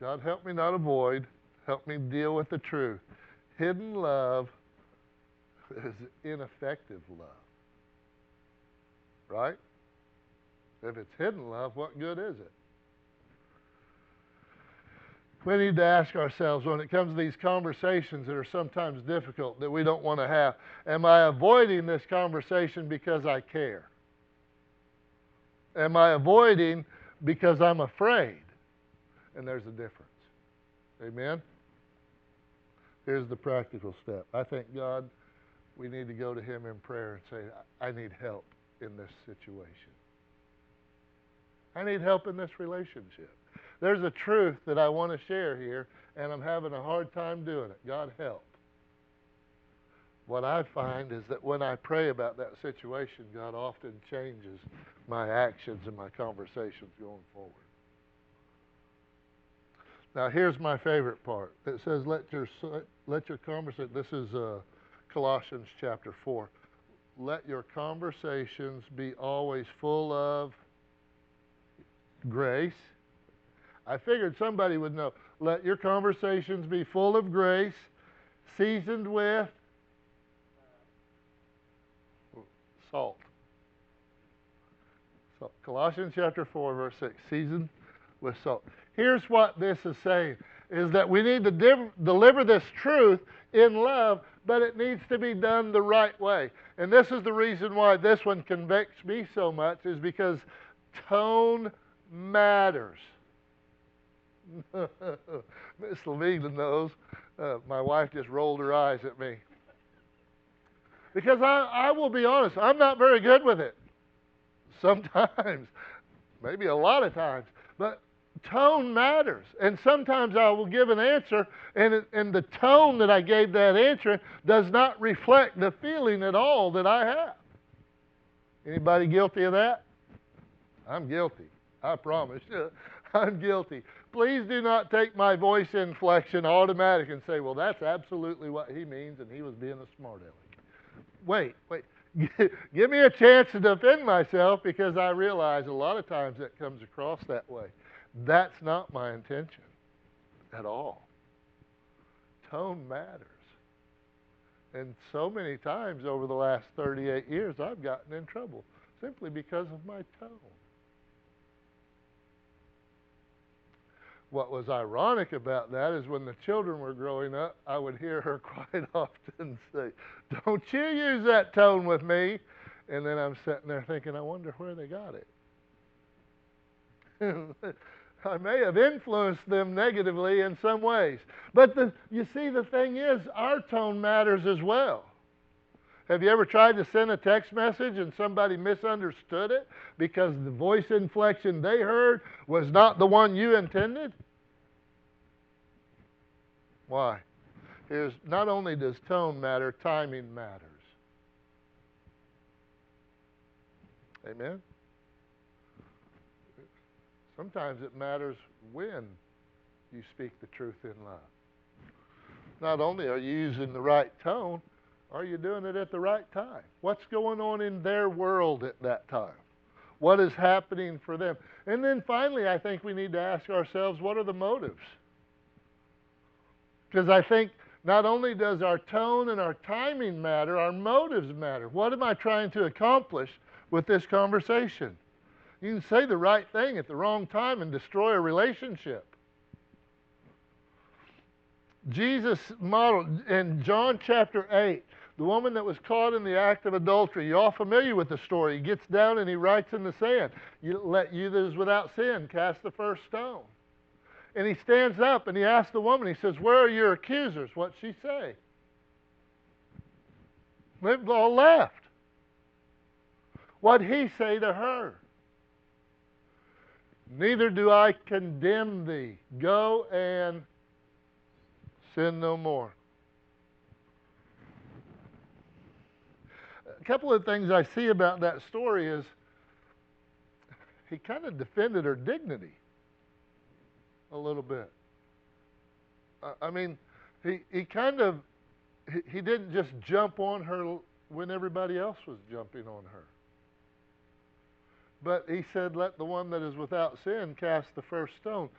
God, help me not avoid. Help me deal with the truth. Hidden love is ineffective love. Right? If it's hidden love, what good is it? We need to ask ourselves when it comes to these conversations that are sometimes difficult that we don't want to have, am I avoiding this conversation because I care? Am I avoiding because I'm afraid? And there's a difference. Amen? Here's the practical step. I think God, we need to go to Him in prayer and say, I need help in this situation. I need help in this relationship. There's a truth that I want to share here, and I'm having a hard time doing it. God, help. What I find is that when I pray about that situation, God often changes my actions and my conversations going forward. Now, here's my favorite part. It says, let your conversation, this is Colossians chapter 4. Let your conversations be always full of grace. I figured somebody would know. Let your conversations be full of grace, seasoned with salt. So, Colossians chapter 4, verse 6, seasoned with salt. Here's what this is saying, is that we need to deliver this truth in love, but it needs to be done the right way. And this is the reason why this one convicts me so much, is because tone matters. Miss Levine knows. My wife just rolled her eyes at me. Because I will be honest, I'm not very good with it. Sometimes, maybe a lot of times. But tone matters. And sometimes I will give an answer, and the tone that I gave that answer does not reflect the feeling at all that I have. Anybody guilty of that? I'm guilty. I promise you. I'm guilty. Please do not take my voice inflection automatic and say, well, that's absolutely what he means, and he was being a smart aleck. Wait. Give me a chance to defend myself, because I realize a lot of times that comes across that way. That's not my intention at all. Tone matters. And so many times over the last 38 years, I've gotten in trouble simply because of my tone. What was ironic about that is when the children were growing up, I would hear her quite often say, don't you use that tone with me. And then I'm sitting there thinking, I wonder where they got it. I may have influenced them negatively in some ways. But you see, the thing is, our tone matters as well. Have you ever tried to send a text message and somebody misunderstood it because the voice inflection they heard was not the one you intended? Why? Not only does tone matter, timing matters. Amen? Sometimes it matters when you speak the truth in love. Not only are you using the right tone, are you doing it at the right time? What's going on in their world at that time? What is happening for them? And then finally, I think we need to ask ourselves, what are the motives? Because I think not only does our tone and our timing matter, our motives matter. What am I trying to accomplish with this conversation? You can say the right thing at the wrong time and destroy a relationship. Jesus modeled in John chapter 8, the woman that was caught in the act of adultery. You're all familiar with the story. He gets down and he writes in the sand, let you that is without sin cast the first stone. And he stands up and he asks the woman, he says, where are your accusers? What'd she say? They've all left. What'd he say to her? Neither do I condemn thee. Go and sin no more. A couple of things I see about that story is he kind of defended her dignity a little bit. I mean, he didn't just jump on her when everybody else was jumping on her. But he said, let the one that is without sin cast the first stone.